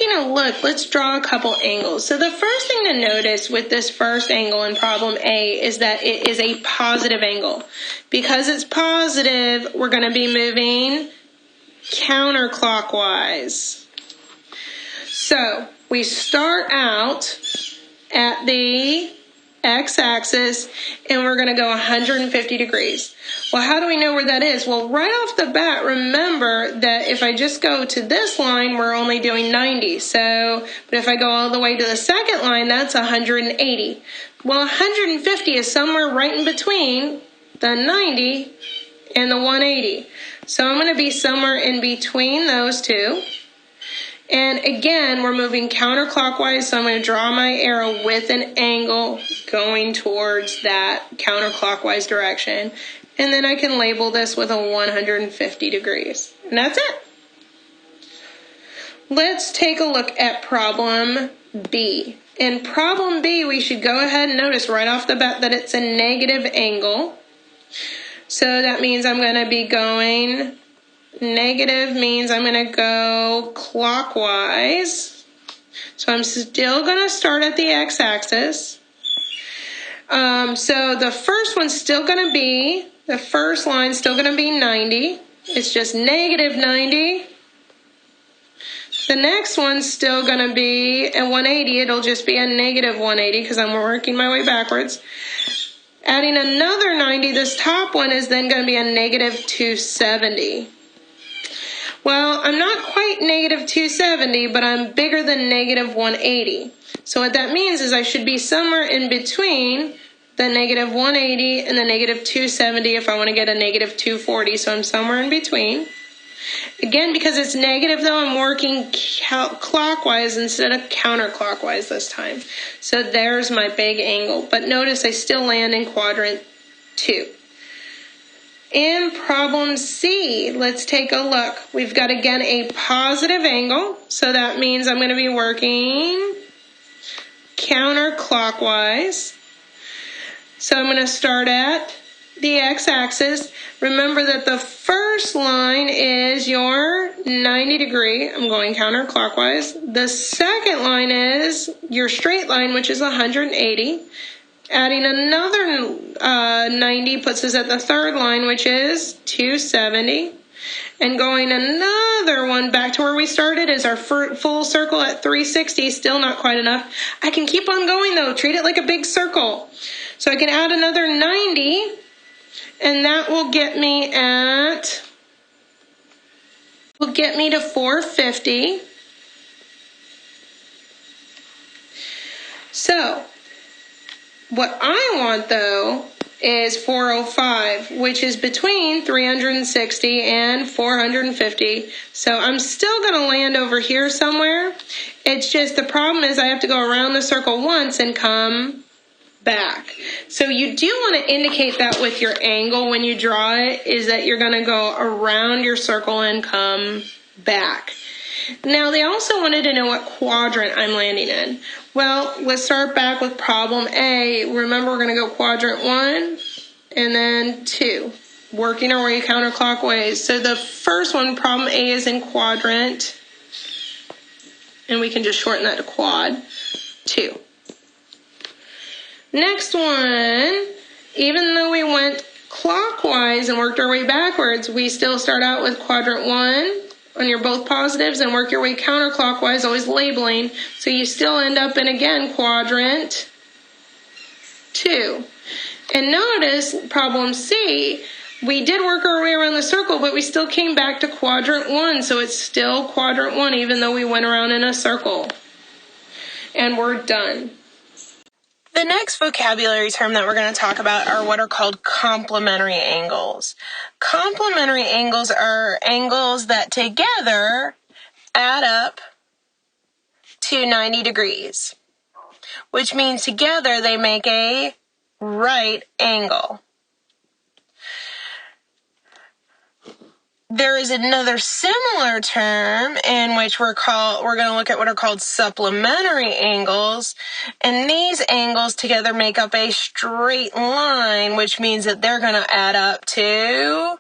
taking a look, let's draw a couple angles. So the first thing to notice with this first angle in problem A is that it is a positive angle. Because it's positive, we're going to be moving counterclockwise. So we start out at the x-axis and we're going to go 150 degrees. Well, how do we know where that is? Well, right off the bat, remember that if I just go to this line, we're only doing 90. But if I go all the way to the second line, that's 180. Well, 150 is somewhere right in between the 90 and the 180. So I'm going to be somewhere in between those two. And again, we're moving counterclockwise, so I'm going to draw my arrow with an angle going towards that counterclockwise direction. And then I can label this with a 150 degrees. And that's it. Let's take a look at problem B. In problem B, we should go ahead and notice right off the bat that it's a negative angle. So that means I'm going to be going... Negative means I'm going to go clockwise. So I'm still going to start at the x-axis. So the first one's still going to be, the first line's still going to be 90. It's just negative 90. The next one's still going to be a 180. It'll just be a negative 180 because I'm working my way backwards. Adding another 90, this top one is then going to be a negative 270. Well, I'm not quite negative 270, but I'm bigger than negative 180. So what that means is I should be somewhere in between the negative 180 and the negative 270 if I want to get a negative 240. So I'm somewhere in between. Again, because it's negative, though, I'm working clockwise instead of counterclockwise this time. So there's my big angle. But notice I still land in quadrant 2. In problem C, let's take a look. We've got, again, a positive angle. So that means I'm going to be working counterclockwise. So I'm going to start at the x-axis. Remember that the first line is your 90 degree. I'm going counterclockwise. The second line is your straight line, which is 180. Adding another 90 puts us at the third line, which is 270. And going another one back to where we started is our full circle at 360. Still not quite enough. I can keep on going, though. Treat it like a big circle. So I can add another 90, and that will get me to 450. So what I want, though, is 405, which is between 360 and 450. So I'm still going to land over here somewhere. It's just the problem is I have to go around the circle once and come back. So you do want to indicate that with your angle when you draw it, is that you're going to go around your circle and come back. Now, they also wanted to know what quadrant I'm landing in. Well, let's start back with problem A. Remember, we're going to go quadrant 1 and then 2, working our way counterclockwise. So the first one, problem A, is in quadrant, and we can just shorten that to quad 2. Next one, even though we went clockwise and worked our way backwards, we still start out with quadrant 1 on your both positives and work your way counterclockwise, always labeling. So you still end up in, again, quadrant 2. And notice, problem C, we did work our way around the circle, but we still came back to quadrant 1. So it's still quadrant 1, even though we went around in a circle. And we're done. The next vocabulary term that we're going to talk about are what are called complementary angles. Complementary angles are angles that together add up to 90 degrees, which means together they make a right angle. There is another similar term in which we're going to look at what are called supplementary angles, and these angles together make up a straight line, which means that they're going to add up to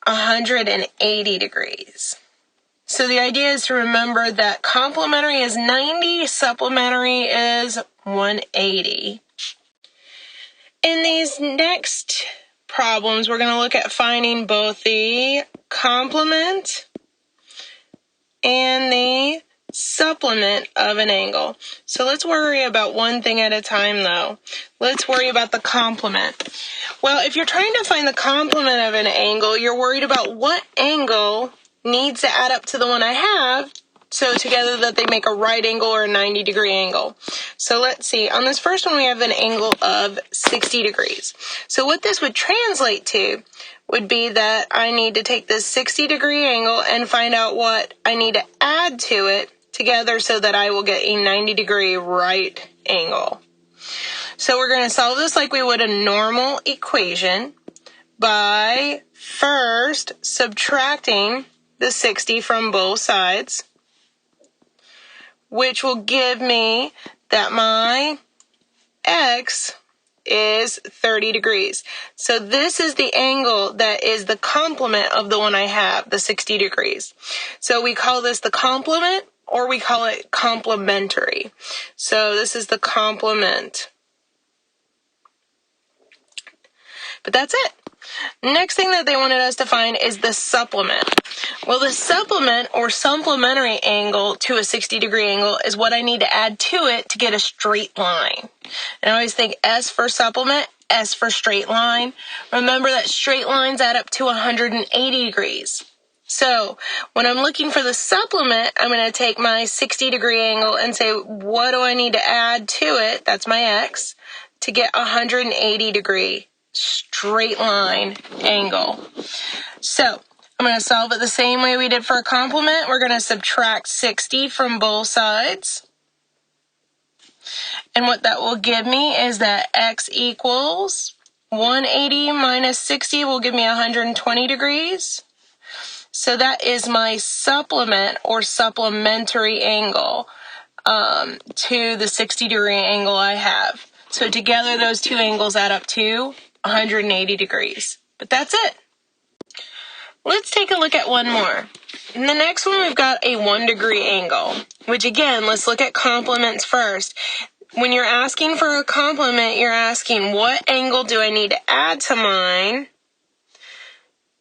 180 degrees. So the idea is to remember that complementary is 90, supplementary is 180. In these next problems, we're going to look at finding both the complement and the supplement of an angle. So let's worry about one thing at a time, though. Let's worry about the complement. Well, if you're trying to find the complement of an angle, you're worried about what angle needs to add up to the one I have, so together that they make a right angle or a 90-degree angle. So let's see. On this first one, we have an angle of 60 degrees. So what this would translate to would be that I need to take this 60-degree angle and find out what I need to add to it together so that I will get a 90-degree right angle. So we're going to solve this like we would a normal equation by first subtracting the 60 from both sides, which will give me that my x is 30 degrees. So this is the angle that is the complement of the one I have, the 60 degrees. So we call this the complement, or we call it complementary. So this is the complement. But that's it. Next thing that they wanted us to find is the supplement. Well, the supplement or supplementary angle to a 60-degree angle is what I need to add to it to get a straight line. And I always think S for supplement, S for straight line. Remember that straight lines add up to 180 degrees. So when I'm looking for the supplement, I'm going to take my 60-degree angle and say, what do I need to add to it? That's my X, to get 180-degree straight line angle. So I'm going to solve it the same way we did for a complement. We're going to subtract 60 from both sides. And what that will give me is that X equals 180 minus 60 will give me 120 degrees. So that is my supplement or supplementary angle to the 60-degree angle I have. So together those two angles add up to 180 degrees. But that's it. Let's take a look at one more. In the next one, we've got a 1-degree angle, which again, let's look at complements first. When you're asking for a complement, you're asking what angle do I need to add to mine?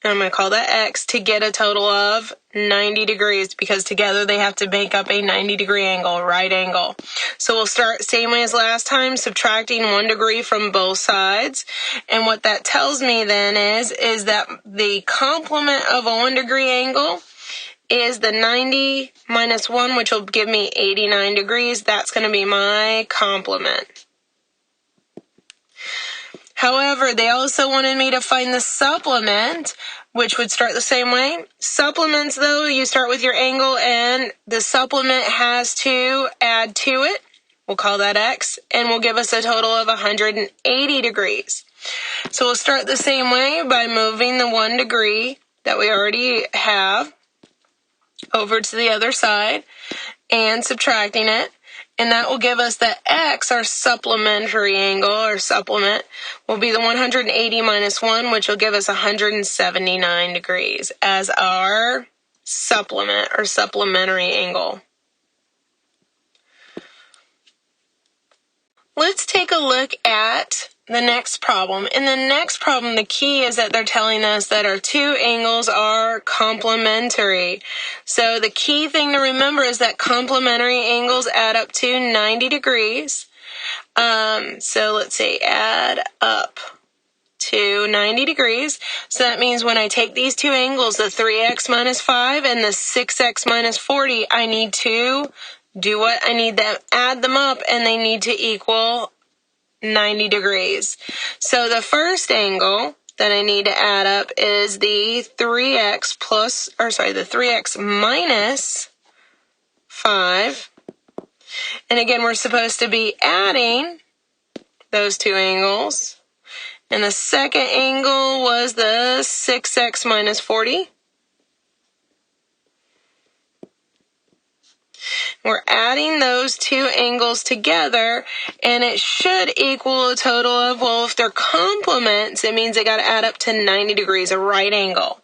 And I'm going to call that X to get a total of 90 degrees because together they have to make up a 90-degree angle, right angle. So we'll start same way as last time, subtracting 1 degree from both sides. And what that tells me then is that the complement of a 1-degree angle is the 90 minus 1, which will give me 89 degrees. That's going to be my complement. However, they also wanted me to find the supplement, which would start the same way. Supplements, though, you start with your angle, and the supplement has to add to it. We'll call that X, and will give us a total of 180 degrees. So we'll start the same way by moving the 1 degree that we already have over to the other side and subtracting it. And that will give us that X, our supplementary angle, or supplement, will be the 180 minus 1, which will give us 179 degrees as our supplement, or supplementary angle. Let's take a look at the next problem. In the next problem, the key is that they're telling us that our two angles are complementary. So the key thing to remember is that complementary angles add up to 90 degrees. So let's say add up to 90 degrees. So that means when I take these two angles, the 3x minus 5 and the 6x minus 40, I need to do what? I need to add them up, and they need to equal 90 degrees. So the first angle that I need to add up is the 3x minus 5. And again, we're supposed to be adding those two angles. And the second angle was the 6x minus 40. We're adding those two angles together, and it should equal a total of, well, if they're complements, it means they got to add up to 90 degrees, a right angle.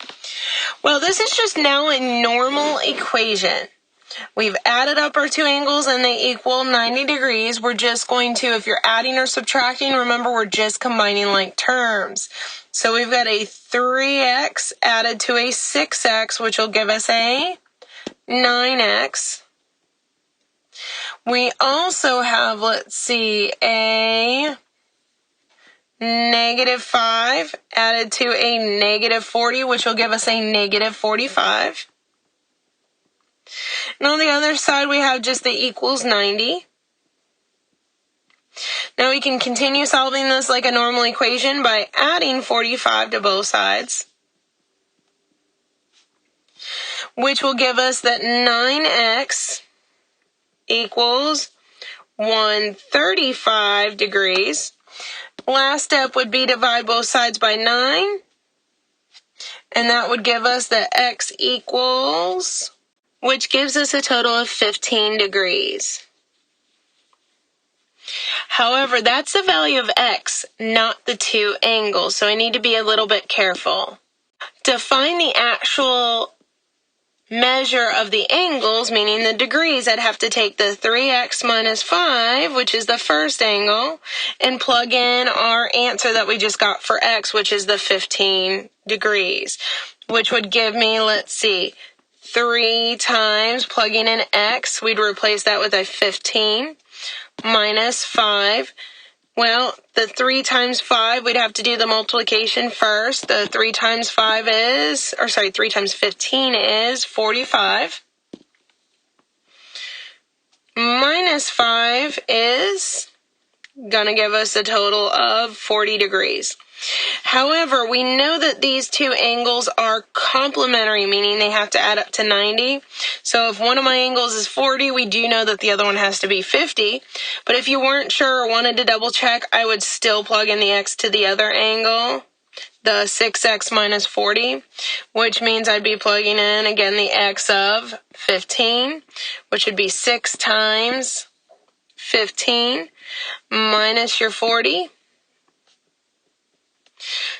Well, this is just now a normal equation. We've added up our two angles and they equal 90 degrees. We're just going to, if you're adding or subtracting, remember we're just combining like terms. So we've got a 3x added to a 6x, which will give us a 9x. We also have, let's see, a negative 5 added to a negative 40, which will give us a negative 45. And on the other side, we have just the equals 90. Now we can continue solving this like a normal equation by adding 45 to both sides, which will give us that 9x equals 135 degrees. Last step would be divide both sides by 9, and that would give us that x equals, which gives us a total of 15 degrees. However, that's the value of x, not the two angles, so I need to be a little bit careful. To find the actual measure of the angles, meaning the degrees, I'd have to take the 3x minus 5, which is the first angle, and plug in our answer that we just got for x, which is the 15 degrees, which would give me, let's see, 3 times, plugging in x, we'd replace that with a 15, minus 5. Well, the 3 times 5, we'd have to do the multiplication first. The 3 times 3 times 15 is 45. Minus 5 is going to give us a total of 40 degrees. However, we know that these two angles are complementary, meaning they have to add up to 90. So if one of my angles is 40, we do know that the other one has to be 50. But if you weren't sure or wanted to double check, I would still plug in the x to the other angle, the 6x minus 40, which means I'd be plugging in, again, the x of 15, which would be 6 times 15 minus your 40.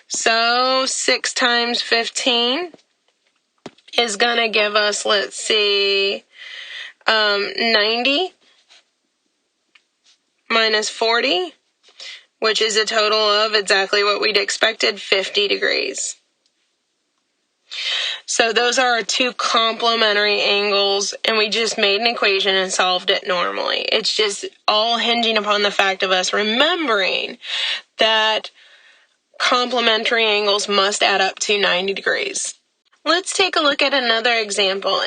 So 6 times 15 is going to give us, let's see, 90 minus 40, which is a total of exactly what we'd expected, 50 degrees. So those are our two complementary angles, and we just made an equation and solved it normally. It's just all hinging upon the fact of us remembering that complementary angles must add up to 90 degrees. Let's take a look at another example,